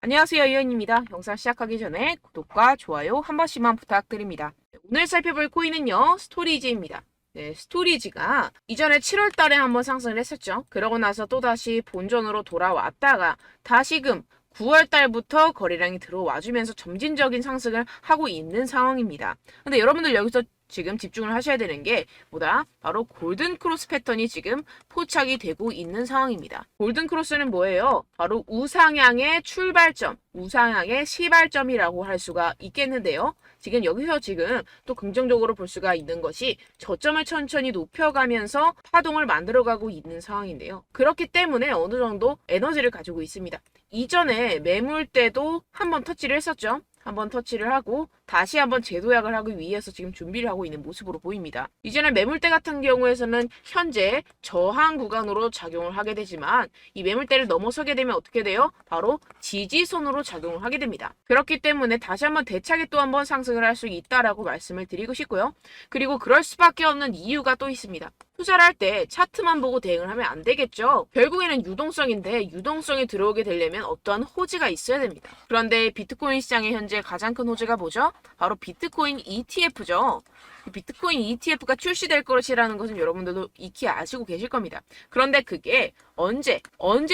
안녕하세요, 이은입니다. 영상 시작하기 전에 구독과 좋아요 한 번씩만 부탁드립니다. 오늘 살펴볼 코인은요, 스토리지입니다. 네, 스토리지가 이전에 7월 달에 한번 상승을 했었죠. 그러고 나서 또다시 본전으로 돌아왔다가 다시금 9월 달부터 거래량이 들어와주면서 점진적인 상승을 하고 있는 상황입니다. 근데 여러분들 여기서 지금 집중을 하셔야 되는 게 뭐다? 바로 골든 크로스 패턴이 지금 포착이 되고 있는 상황입니다. 골든 크로스는 뭐예요? 바로 우상향의 출발점, 우상향의 시발점이라고 할 수가 있겠는데요. 지금 또 긍정적으로 볼 수가 있는 것이 저점을 천천히 높여가면서 파동을 만들어가고 있는 상황인데요. 그렇기 때문에 어느 정도 에너지를 가지고 있습니다. 이전에 매물대도 한번 터치를 했었죠. 한번 터치를 하고 다시 한번 재도약을 하기 위해서 지금 준비를 하고 있는 모습으로 보입니다. 이전에 매물대 같은 경우에서는 현재 저항 구간으로 작용을 하게 되지만 이 매물대를 넘어서게 되면 어떻게 돼요? 바로 지지선으로 작용을 하게 됩니다. 그렇기 때문에 다시 한번 대차게 또 한번 상승을 할 수 있다라고 말씀을 드리고 싶고요. 그리고 그럴 수밖에 없는 이유가 또 있습니다. 투자를 할 때 차트만 보고 대응을 하면 안 되겠죠. 결국에는 유동성인데 유동성이 들어오게 되려면 어떠한 호재가 있어야 됩니다. 그런데 비트코인 시장의 현재 가장 큰 호재가 뭐죠? 바로 비트코인 ETF죠. 비트코인 ETF가 출시될 것이라는 것은 여러분들도 익히 아시고 계실 겁니다. 그런데 그게 언제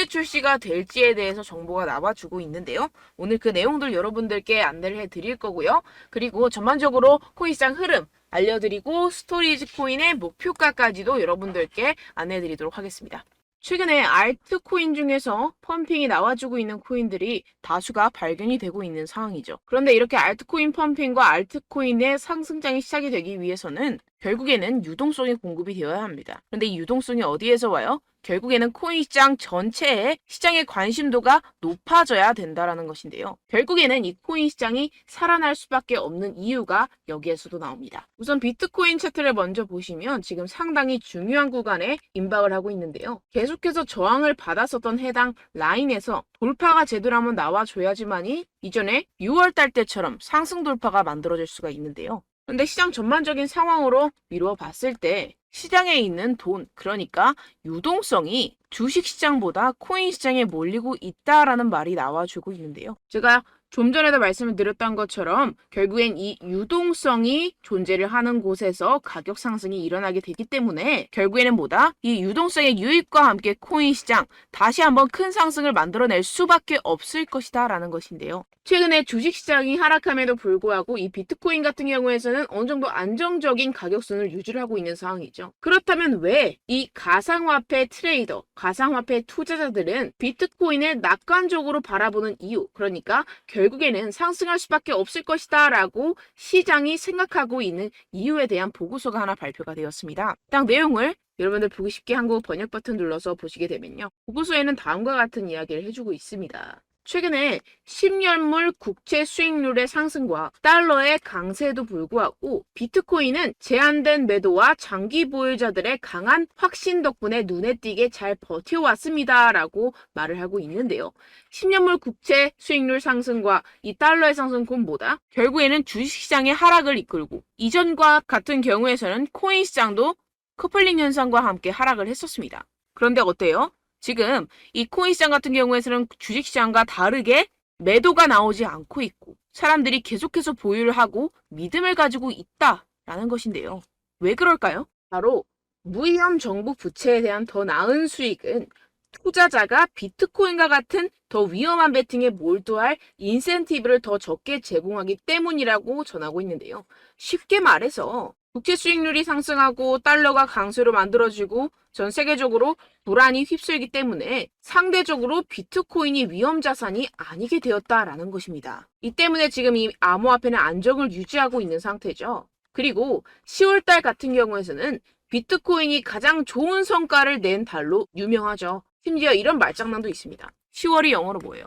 출시가 될지에 대해서 정보가 나와주고 있는데요. 오늘 그 내용들 여러분들께 안내를 해드릴 거고요. 그리고 전반적으로 코인 시장 흐름 알려드리고 스토리지 코인의 목표가까지도 여러분들께 안내해드리도록 하겠습니다. 최근에 알트코인 중에서 펌핑이 나와주고 있는 코인들이 다수가 발견이 되고 있는 상황이죠. 그런데 이렇게 알트코인 펌핑과 알트코인의 상승장이 시작이 되기 위해서는 결국에는 유동성이 공급이 되어야 합니다. 그런데 이 유동성이 어디에서 와요? 결국에는 코인 시장 전체에 시장의 관심도가 높아져야 된다라는 것인데요. 결국에는 이 코인 시장이 살아날 수밖에 없는 이유가 여기에서도 나옵니다. 우선 비트코인 차트를 먼저 보시면 지금 상당히 중요한 구간에 임박을 하고 있는데요. 계속해서 저항을 받았었던 해당 라인에서 돌파가 제대로 한번 나와줘야지만이 이전에 6월달 때처럼 상승 돌파가 만들어질 수가 있는데요. 그런데 시장 전반적인 상황으로 미루어 봤을 때 시장에 있는 돈, 그러니까 유동성이 주식시장보다 코인시장에 몰리고 있다라는 말이 나와주고 있는데요. 제가 좀 전에도 말씀을 드렸던 것처럼 결국엔 이 유동성이 존재를 하는 곳에서 가격 상승이 일어나게 되기 때문에 결국에는 뭐다? 이 유동성의 유입과 함께 코인 시장 다시 한번 큰 상승을 만들어낼 수밖에 없을 것이다 라는 것인데요. 최근에 주식시장이 하락함에도 불구하고 이 비트코인 같은 경우에서는 어느 정도 안정적인 가격선을 유지를 하고 있는 상황이죠. 그렇다면 왜 이 가상화폐 트레이더, 가상화폐 투자자들은 비트코인을 낙관적으로 바라보는 이유, 그러니까 결국에는 상승할 수밖에 없을 것이다 라고 시장이 생각하고 있는 이유에 대한 보고서가 하나 발표가 되었습니다. 딱 내용을 여러분들 보기 쉽게 한국 번역 버튼 눌러서 보시게 되면요. 보고서에는 다음과 같은 이야기를 해주고 있습니다. 최근에 10년물 국채 수익률의 상승과 달러의 강세에도 불구하고 비트코인은 제한된 매도와 장기 보유자들의 강한 확신 덕분에 눈에 띄게 잘 버텨왔습니다 라고 말을 하고 있는데요. 10년물 국채 수익률 상승과 이 달러의 상승은 뭐다? 결국에는 주식시장의 하락을 이끌고 이전과 같은 경우에서는 코인 시장도 커플링 현상과 함께 하락을 했었습니다. 그런데 어때요? 지금 이 코인 시장 같은 경우에서는 주식 시장과 다르게 매도가 나오지 않고 있고 사람들이 계속해서 보유를 하고 믿음을 가지고 있다라는 것인데요. 왜 그럴까요? 바로 무위험 정부 부채에 대한 더 나은 수익은 투자자가 비트코인과 같은 더 위험한 베팅에 몰두할 인센티브를 더 적게 제공하기 때문이라고 전하고 있는데요. 쉽게 말해서 국채 수익률이 상승하고 달러가 강세로 만들어지고 전 세계적으로 불안이 휩쓸기 때문에 상대적으로 비트코인이 위험 자산이 아니게 되었다라는 것입니다. 이 때문에 지금 이 암호화폐는 안정을 유지하고 있는 상태죠. 그리고 10월달 같은 경우에서는 비트코인이 가장 좋은 성과를 낸 달로 유명하죠. 심지어 이런 말장난도 있습니다. 10월이 영어로 뭐예요?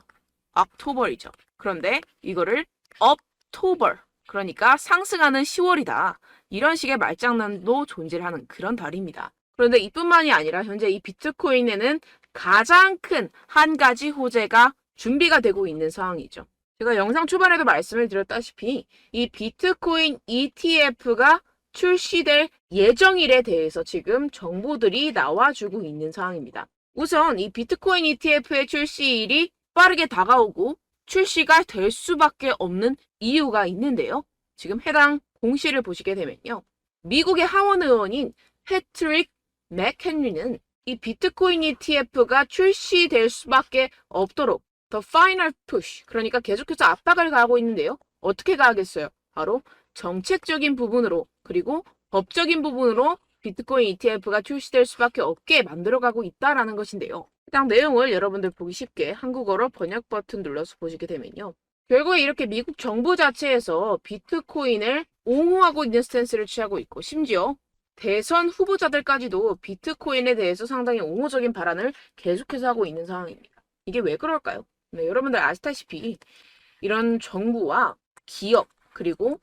October이죠. 그런데 이거를 Uptober, 그러니까 상승하는 10월이다. 이런 식의 말장난도 존재를 하는 그런 달입니다. 그런데 이뿐만이 아니라 현재 이 비트코인에는 가장 큰 한 가지 호재가 준비가 되고 있는 상황이죠. 제가 영상 초반에도 말씀을 드렸다시피 이 비트코인 ETF가 출시될 예정일에 대해서 지금 정보들이 나와주고 있는 상황입니다. 우선 이 비트코인 ETF의 출시일이 빠르게 다가오고 출시가 될 수밖에 없는 이유가 있는데요. 지금 해당 공시를 보시게 되면요. 미국의 하원 의원인 패트릭 맥헨리는 이 비트코인 ETF가 출시될 수밖에 없도록 The Final Push, 그러니까 계속해서 압박을 가하고 있는데요. 어떻게 가하겠어요? 바로 정책적인 부분으로 그리고 법적인 부분으로 비트코인 ETF가 출시될 수밖에 없게 만들어가고 있다라는 것인데요. 해당 내용을 여러분들 보기 쉽게 한국어로 번역 버튼 눌러서 보시게 되면요. 결국에 이렇게 미국 정부 자체에서 비트코인을 옹호하고 있는 스탠스를 취하고 있고 심지어 대선 후보자들까지도 비트코인에 대해서 상당히 옹호적인 발언을 계속해서 하고 있는 상황입니다. 이게 왜 그럴까요? 네, 여러분들 아시다시피 이런 정부와 기업 그리고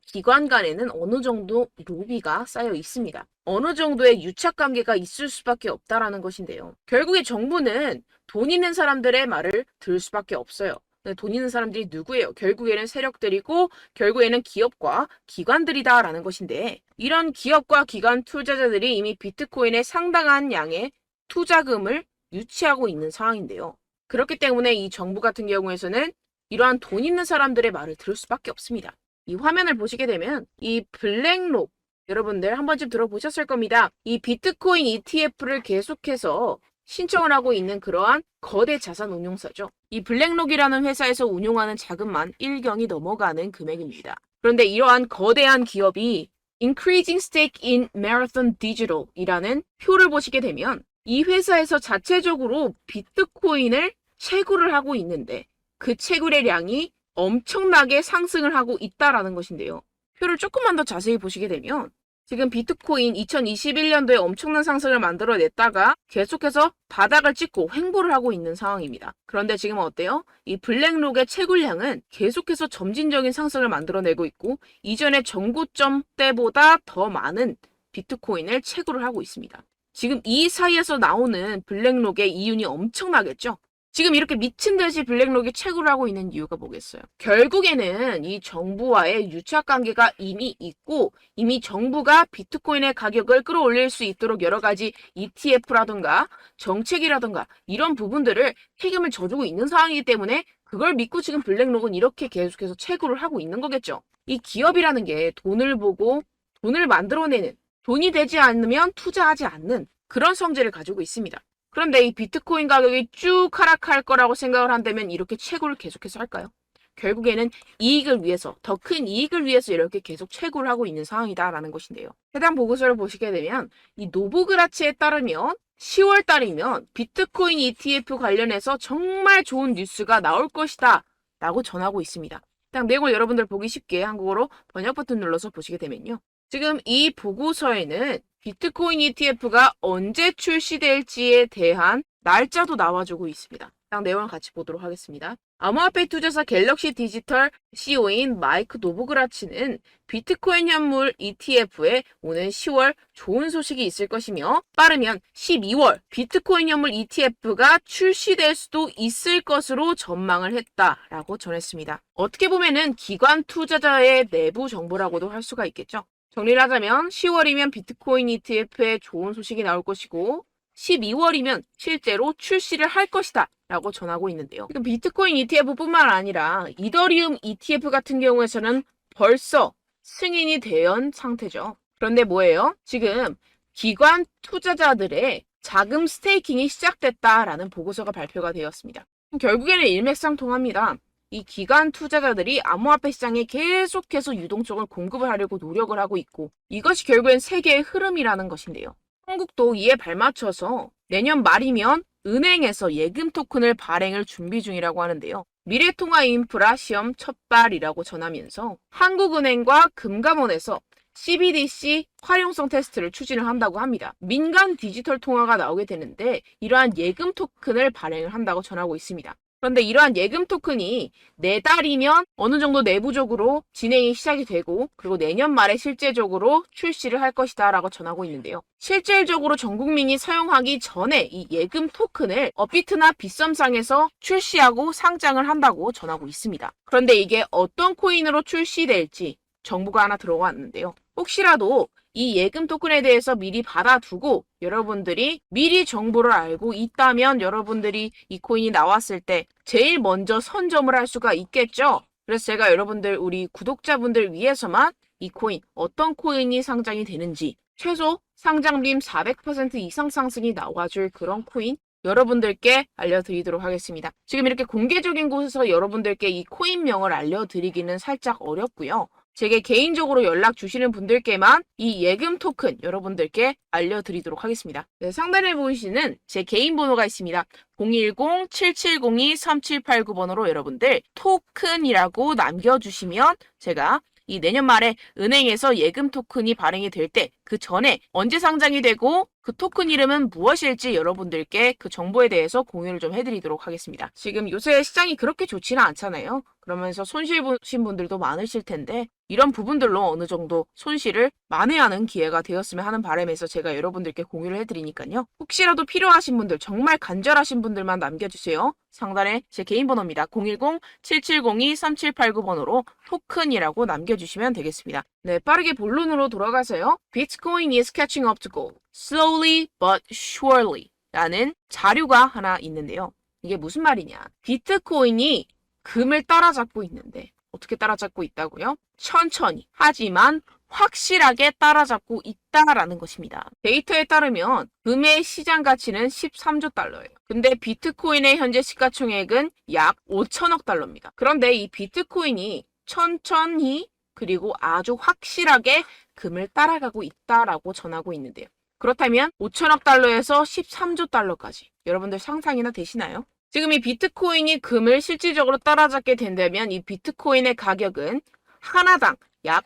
기관 간에는 어느 정도 로비가 쌓여 있습니다. 어느 정도의 유착관계가 있을 수밖에 없다라는 것인데요. 결국에 정부는 돈 있는 사람들의 말을 들을 수밖에 없어요. 돈 있는 사람들이 누구예요? 결국에는 세력들이고 결국에는 기업과 기관들이다라는 것인데 이런 기업과 기관 투자자들이 이미 비트코인에 상당한 양의 투자금을 유치하고 있는 상황인데요. 그렇기 때문에 이 정부 같은 경우에서는 이러한 돈 있는 사람들의 말을 들을 수밖에 없습니다. 이 화면을 보시게 되면 이 블랙록 여러분들 한 번쯤 들어보셨을 겁니다. 이 비트코인 ETF를 계속해서 신청을 하고 있는 그러한 거대 자산 운용사죠. 이 블랙록이라는 회사에서 운용하는 자금만 1경이 넘어가는 금액입니다. 그런데 이러한 거대한 기업이 Increasing Stake in Marathon Digital 이라는 표를 보시게 되면 이 회사에서 자체적으로 비트코인을 채굴을 하고 있는데 그 채굴의 양이 엄청나게 상승을 하고 있다라는 것인데요. 표를 조금만 더 자세히 보시게 되면 지금 비트코인 2021년도에 엄청난 상승을 만들어냈다가 계속해서 바닥을 찍고 횡보를 하고 있는 상황입니다. 그런데 지금 어때요? 이 블랙록의 채굴량은 계속해서 점진적인 상승을 만들어내고 있고 이전의 전고점 때보다 더 많은 비트코인을 채굴을 하고 있습니다. 지금 이 사이에서 나오는 블랙록의 이윤이 엄청나겠죠? 지금 이렇게 미친 듯이 블랙록이 채굴을 하고 있는 이유가 뭐겠어요? 결국에는 이 정부와의 유착관계가 이미 있고 이미 정부가 비트코인의 가격을 끌어올릴 수 있도록 여러 가지 ETF라든가 정책이라든가 이런 부분들을 책임을 져주고 있는 상황이기 때문에 그걸 믿고 지금 블랙록은 이렇게 계속해서 채굴을 하고 있는 거겠죠. 이 기업이라는 게 돈을 보고 돈을 만들어내는, 돈이 되지 않으면 투자하지 않는 그런 성질을 가지고 있습니다. 그런데 이 비트코인 가격이 쭉 하락할 거라고 생각을 한다면 이렇게 채굴을 계속해서 할까요? 결국에는 이익을 위해서, 더 큰 이익을 위해서 이렇게 계속 채굴을 하고 있는 상황이다라는 것인데요. 해당 보고서를 보시게 되면 이 노보그라치에 따르면 10월 달이면 비트코인 ETF 관련해서 정말 좋은 뉴스가 나올 것이다 라고 전하고 있습니다. 해당 내용을 여러분들 보기 쉽게 한국어로 번역 버튼 눌러서 보시게 되면요. 지금 이 보고서에는 비트코인 ETF가 언제 출시될지에 대한 날짜도 나와주고 있습니다. 딱 내용을 같이 보도록 하겠습니다. 암호화폐 투자사 갤럭시 디지털 CEO인 마이크 노보그라치는 비트코인 현물 ETF에 오는 10월 좋은 소식이 있을 것이며 빠르면 12월 비트코인 현물 ETF가 출시될 수도 있을 것으로 전망을 했다라고 전했습니다. 어떻게 보면은 기관 투자자의 내부 정보라고도 할 수가 있겠죠. 정리를 하자면 10월이면 비트코인 ETF에 좋은 소식이 나올 것이고 12월이면 실제로 출시를 할 것이다 라고 전하고 있는데요. 지금 비트코인 ETF뿐만 아니라 이더리움 ETF 같은 경우에서는 벌써 승인이 된 상태죠. 그런데 뭐예요? 지금 기관 투자자들의 자금 스테이킹이 시작됐다라는 보고서가 발표가 되었습니다. 결국에는 일맥상통합니다. 이 기관 투자자들이 암호화폐 시장에 계속해서 유동성을 공급을 하려고 노력을 하고 있고 이것이 결국엔 세계의 흐름이라는 것인데요. 한국도 이에 발맞춰서 내년 말이면 은행에서 예금 토큰을 발행을 준비 중이라고 하는데요. 미래통화인프라 시험 첫발이라고 전하면서 한국은행과 금감원에서 CBDC 활용성 테스트를 추진을 한다고 합니다. 민간 디지털 통화가 나오게 되는데 이러한 예금 토큰을 발행을 한다고 전하고 있습니다. 그런데 이러한 예금 토큰이 4달이면 어느 정도 내부적으로 진행이 시작이 되고 그리고 내년 말에 실제적으로 출시를 할 것이다 라고 전하고 있는데요. 실질적으로 전 국민이 사용하기 전에 이 예금 토큰을 업비트나 빗썸상에서 출시하고 상장을 한다고 전하고 있습니다. 그런데 이게 어떤 코인으로 출시될지 정보가 하나 들어왔는데요. 혹시라도 이 예금 토큰에 대해서 미리 받아두고 여러분들이 미리 정보를 알고 있다면 여러분들이 이 코인이 나왔을 때 제일 먼저 선점을 할 수가 있겠죠. 그래서 제가 여러분들 우리 구독자분들 위해서만 이 코인 어떤 코인이 상장이 되는지 최소 상장빔 400% 이상 상승이 나와줄 그런 코인 여러분들께 알려드리도록 하겠습니다. 지금 이렇게 공개적인 곳에서 여러분들께 이 코인명을 알려드리기는 살짝 어렵고요. 제게 개인적으로 연락 주시는 분들께만 이 예금 토큰 여러분들께 알려드리도록 하겠습니다. 네, 상단에 보이시는 제 개인 번호가 있습니다. 010-7702-3789번으로 여러분들 토큰이라고 남겨주시면 제가 이 내년 말에 은행에서 예금 토큰이 발행이 될 때 그 전에 언제 상장이 되고 그 토큰 이름은 무엇일지 여러분들께 그 정보에 대해서 공유를 좀 해드리도록 하겠습니다. 지금 요새 시장이 그렇게 좋지는 않잖아요. 그러면서 손실 보신 분들도 많으실 텐데 이런 부분들로 어느 정도 손실을 만회하는 기회가 되었으면 하는 바람에서 제가 여러분들께 공유를 해드리니까요. 혹시라도 필요하신 분들, 정말 간절하신 분들만 남겨주세요. 상단에 제 개인 번호입니다. 010-7702-3789번호로 토큰이라고 남겨주시면 되겠습니다. 네, 빠르게 본론으로 돌아가서요. Bitcoin is catching up to gold. Slowly but surely 라는 자료가 하나 있는데요. 이게 무슨 말이냐. 비트코인이 금을 따라잡고 있는데 어떻게 따라잡고 있다고요? 천천히 하지만 확실하게 따라잡고 있다라는 것입니다. 데이터에 따르면 금의 시장 가치는 13조 달러예요. 근데 비트코인의 현재 시가총액은 약 5천억 달러입니다. 그런데 이 비트코인이 천천히 그리고 아주 확실하게 금을 따라가고 있다라고 전하고 있는데요. 그렇다면 5천억 달러에서 13조 달러까지 여러분들 상상이나 되시나요? 지금 이 비트코인이 금을 실질적으로 따라잡게 된다면 이 비트코인의 가격은 하나당 약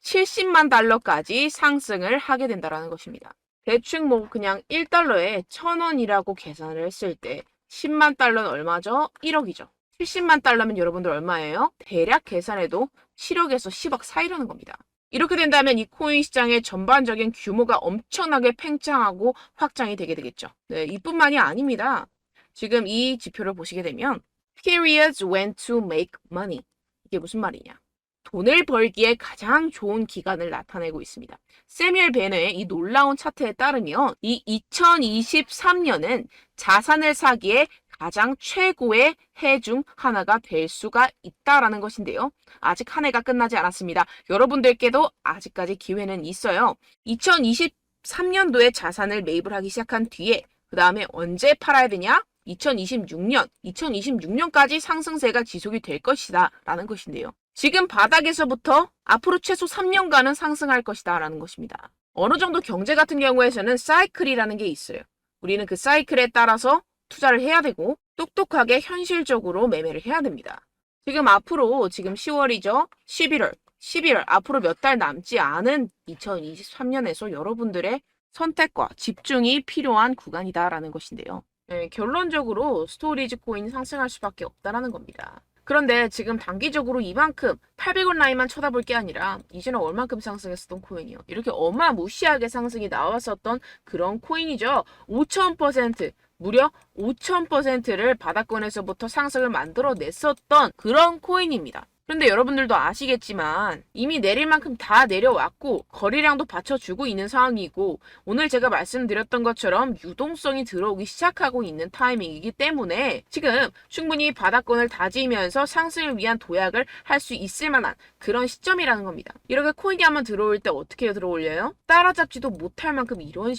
70만 달러까지 상승을 하게 된다는 것입니다. 대충 뭐 그냥 1달러에 1,000원이라고 계산을 했을 때 10만 달러는 얼마죠? 1억이죠. 70만 달러면 여러분들 얼마예요? 대략 계산해도 7억에서 10억 사이라는 겁니다. 이렇게 된다면 이 코인 시장의 전반적인 규모가 엄청나게 팽창하고 확장이 되게 되겠죠. 네, 이뿐만이 아닙니다. 지금 이 지표를 보시게 되면 periods when to make money. 이게 무슨 말이냐. 돈을 벌기에 가장 좋은 기간을 나타내고 있습니다. 세뮤얼 베너의 이 놀라운 차트에 따르면 이 2023년은 자산을 사기에 가장 최고의 해 중 하나가 될 수가 있다라는 것인데요. 아직 한 해가 끝나지 않았습니다. 여러분들께도 아직까지 기회는 있어요. 2023년도에 자산을 매입을 하기 시작한 뒤에 그 다음에 언제 팔아야 되냐? 2026년까지 상승세가 지속이 될 것이다 라는 것인데요. 지금 바닥에서부터 앞으로 최소 3년간은 상승할 것이다 라는 것입니다. 어느 정도 경제 같은 경우에서는 사이클이라는 게 있어요. 우리는 그 사이클에 따라서 투자를 해야 되고 똑똑하게 현실적으로 매매를 해야 됩니다. 지금 앞으로 지금 10월이죠. 11월 앞으로 몇 달 남지 않은 2023년에서 여러분들의 선택과 집중이 필요한 구간이다라는 것인데요. 네, 결론적으로 스토리지 코인 상승할 수밖에 없다라는 겁니다. 그런데 지금 단기적으로 이만큼 800원 라인만 쳐다볼 게 아니라 이제는 얼만큼 상승했었던 코인이요. 이렇게 어마무시하게 상승이 나왔었던 그런 코인이죠. 5000%, 무려 5000%를 바닥권에서부터 상승을 만들어냈었던 그런 코인입니다. 그런데 여러분들도 아시겠지만 이미 내릴 만큼 다 내려왔고 거래량도 받쳐주고 있는 상황이고 오늘 제가 말씀드렸던 것처럼 유동성이 들어오기 시작하고 있는 타이밍이기 때문에 지금 충분히 바닥권을 다지면서 상승을 위한 도약을 할 수 있을 만한 그런 시점이라는 겁니다. 이렇게 코인이 한번 들어올 때 어떻게 들어올려요? 따라잡지도 못할 만큼 이런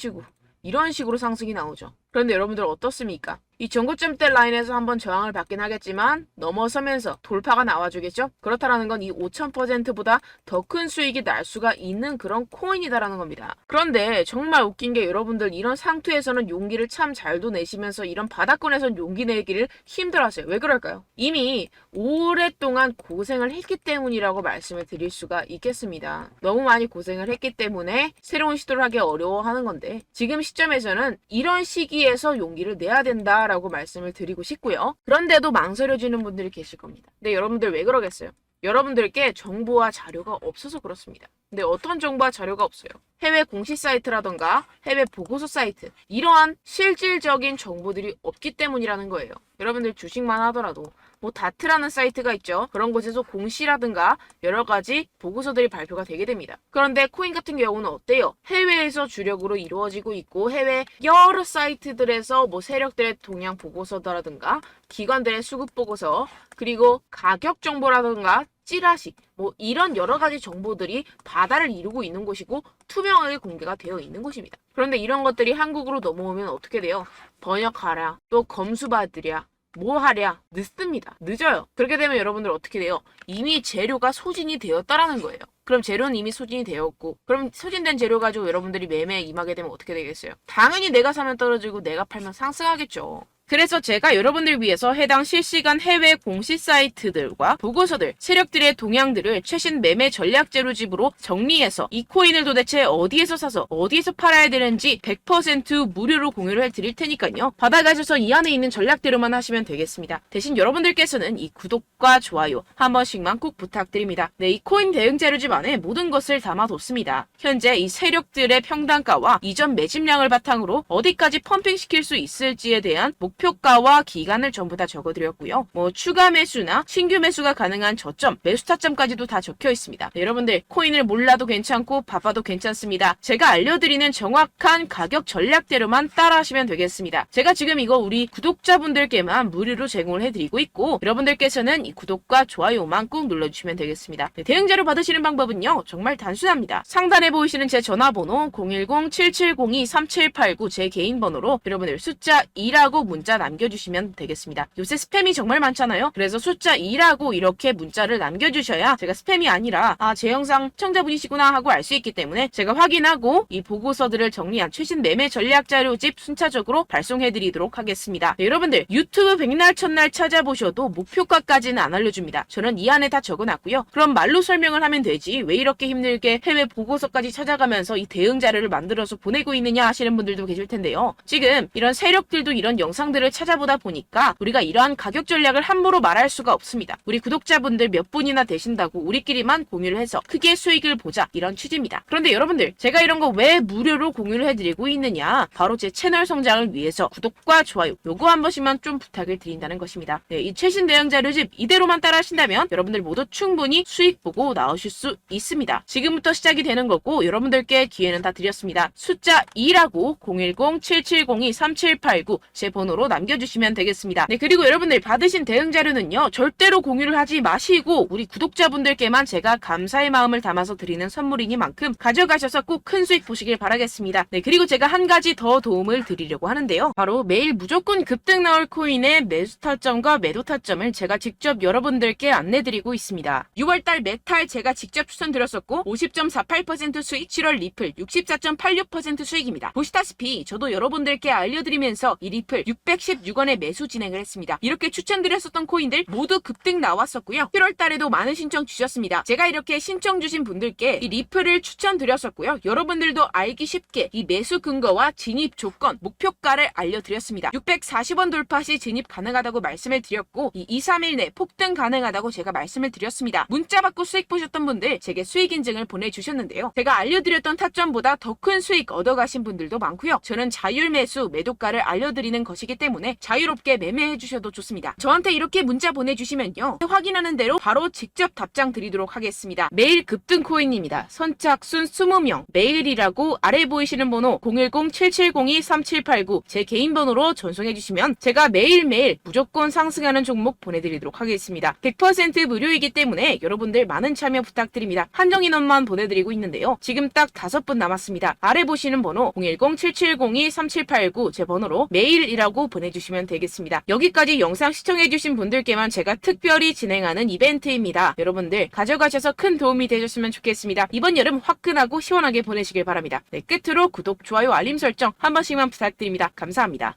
식으로 상승이 나오죠. 그런데 여러분들 어떻습니까? 이 전고점대 라인에서 한번 저항을 받긴 하겠지만 넘어서면서 돌파가 나와주겠죠? 그렇다라는 건 이 5000%보다 더 큰 수익이 날 수가 있는 그런 코인이다라는 겁니다. 그런데 정말 웃긴 게 여러분들 이런 상투에서는 용기를 참 잘도 내시면서 이런 바닥권에서는 용기 내기를 힘들어하세요. 왜 그럴까요? 이미 오랫동안 고생을 했기 때문이라고 말씀을 드릴 수가 있겠습니다. 너무 많이 고생을 했기 때문에 새로운 시도를 하기 어려워하는 건데 지금 시점에서는 이런 시기에서 용기를 내야 된다라고 말씀을 드리고 싶고요. 그런데도 망설여지는 분들이 계실 겁니다. 근데 여러분들 왜 그러겠어요? 여러분들께 정보와 자료가 없어서 그렇습니다. 근데 어떤 정보와 자료가 없어요? 해외 공시 사이트라던가 해외 보고서 사이트 이러한 실질적인 정보들이 없기 때문이라는 거예요. 여러분들 주식만 하더라도 뭐 다트라는 사이트가 있죠. 그런 곳에서 공시라든가 여러 가지 보고서들이 발표가 되게 됩니다. 그런데 코인 같은 경우는 어때요? 해외에서 주력으로 이루어지고 있고 해외 여러 사이트들에서 뭐 세력들의 동향 보고서라든가 기관들의 수급 보고서 그리고 가격 정보라든가 찌라시 뭐 이런 여러 가지 정보들이 바다를 이루고 있는 곳이고 투명하게 공개가 되어 있는 곳입니다. 그런데 이런 것들이 한국으로 넘어오면 어떻게 돼요? 번역하랴 또 검수받으랴 뭐 하랴 늦습니다. 늦어요. 그렇게 되면 여러분들 어떻게 돼요? 이미 재료가 소진이 되었다라는 거예요. 그럼 재료는 이미 소진이 되었고 그럼 소진된 재료 가지고 여러분들이 매매에 임하게 되면 어떻게 되겠어요? 당연히 내가 사면 떨어지고 내가 팔면 상승하겠죠. 그래서 제가 여러분들 위해서 해당 실시간 해외 공시 사이트들과 보고서들, 세력들의 동향들을 최신 매매 전략 재료집으로 정리해서 이 코인을 도대체 어디에서 사서 어디에서 팔아야 되는지 100% 무료로 공유를 해드릴 테니까요. 받아가셔서 이 안에 있는 전략대로만 하시면 되겠습니다. 대신 여러분들께서는 이 구독과 좋아요 한 번씩만 꼭 부탁드립니다. 네, 이 코인 대응 재료집 안에 모든 것을 담아뒀습니다. 현재 이 세력들의 평단가와 이전 매집량을 바탕으로 어디까지 펌핑시킬 수 있을지에 대한 목표가와 기간을 전부 다 적어드렸고요. 뭐 추가 매수나 신규 매수가 가능한 저점, 매수 타점까지도 다 적혀 있습니다. 네, 여러분들 코인을 몰라도 괜찮고 바빠도 괜찮습니다. 제가 알려드리는 정확한 가격 전략대로만 따라하시면 되겠습니다. 제가 지금 이거 우리 구독자분들께만 무료로 제공을 해드리고 있고 여러분들께서는 이 구독과 좋아요만 꼭 눌러주시면 되겠습니다. 네, 대응자료 받으시는 방법은요. 정말 단순합니다. 상단에 보이시는 제 전화번호 010-7702-3789 제 개인 번호로 여러분들 숫자 2라고 문자 남겨주시면 되겠습니다. 요새 스팸이 정말 많잖아요. 그래서 숫자 2라고 이렇게 문자를 남겨주셔야 제가 스팸이 아니라 제 영상 시청자분이시구나 하고 알 수 있기 때문에 제가 확인하고 이 보고서들을 정리한 최신 매매 전략 자료집 순차적으로 발송해드리도록 하겠습니다. 네, 여러분들 유튜브 백날 첫날 찾아보셔도 목표가까지는 안 알려줍니다. 저는 이 안에 다 적어놨고요. 그럼 말로 설명을 하면 되지 왜 이렇게 힘들게 해외 보고서까지 찾아가면서 이 대응 자료를 만들어서 보내고 있느냐 하시는 분들도 계실 텐데요. 지금 이런 세력들도 이런 영상들을 찾아보다 보니까 우리가 이러한 가격 전략을 함부로 말할 수가 없습니다. 우리 구독자분들 몇 분이나 되신다고 우리끼리만 공유를 해서 크게 수익을 보자 이런 취지입니다. 그런데 여러분들 제가 이런 거 왜 무료로 공유를 해드리고 있느냐 바로 제 채널 성장을 위해서 구독과 좋아요 요거 한 번씩만 좀 부탁을 드린다는 것입니다. 네, 이 최신 대응 자료집 이대로만 따라 하신다면 여러분들 모두 충분히 수익 보고 나오실 수 있습니다. 지금부터 시작이 되는 거고 여러분들께 기회는 다 드렸습니다. 숫자 2라고 010-7702-3789 제 번호로 남겨주시면 되겠습니다. 네, 그리고 여러분들 받으신 대응 자료는요 절대로 공유를 하지 마시고 우리 구독자분들께만 제가 감사의 마음을 담아서 드리는 선물이니만큼 가져가셔서 꼭 큰 수익 보시길 바라겠습니다. 네, 그리고 제가 한 가지 더 도움을 드리려고 하는데요. 바로 매일 무조건 급등 나올 코인의 매수 타점과 매도 타점을 제가 직접 여러분들께 안내드리고 있습니다. 6월달 메탈 제가 직접 추천드렸었고 50.48% 수익, 7월 리플 64.86% 수익입니다. 보시다시피 저도 여러분들께 알려드리면서 이 리플 616원에 매수 진행을 했습니다. 이렇게 추천드렸었던 코인들 모두 급등 나왔었고요. 7월달에도 많은 신청 주셨습니다. 제가 이렇게 신청 주신 분들께 이 리플을 추천드렸었고요. 여러분들도 알기 쉽게 이 매수 근거와 진입 조건, 목표가를 알려드렸습니다. 640원 돌파 시 진입 가능하다고 말씀을 드렸고 이 2-3일 내 폭등 가능하다고 제가 말씀을 드렸습니다. 문자 받고 수익 보셨던 분들 제게 수익 인증을 보내주셨는데요. 제가 알려드렸던 타점보다 더 큰 수익 얻어가신 분들도 많고요. 저는 자율 매수, 매도가를 알려드리는 것이기 때문에 자유롭게 매매해 주셔도 좋습니다. 저한테 이렇게 문자 보내주시면요. 확인하는 대로 바로 직접 답장 드리도록 하겠습니다. 매일 급등 코인입니다. 선착순 20명, 매일이라고 아래 보이시는 번호 010-7702-3789 제 개인 번호로 전송해 주시면 제가 매일매일 무조건 상승하는 종목 보내드리도록 하겠습니다. 100% 무료이기 때문에 여러분들 많은 참여 부탁드립니다. 한정 인원만 보내드리고 있는데요. 지금 딱 5분 남았습니다. 아래 보시는 번호 010-7702-3789 제 번호로 메일이라고 보내주시면 되겠습니다. 여기까지 영상 시청해주신 분들께만 제가 특별히 진행하는 이벤트입니다. 여러분들 가져가셔서 큰 도움이 되셨으면 좋겠습니다. 이번 여름 화끈하고 시원하게 보내시길 바랍니다. 네, 끝으로 구독, 좋아요, 알림 설정 한 번씩만 부탁드립니다. 감사합니다.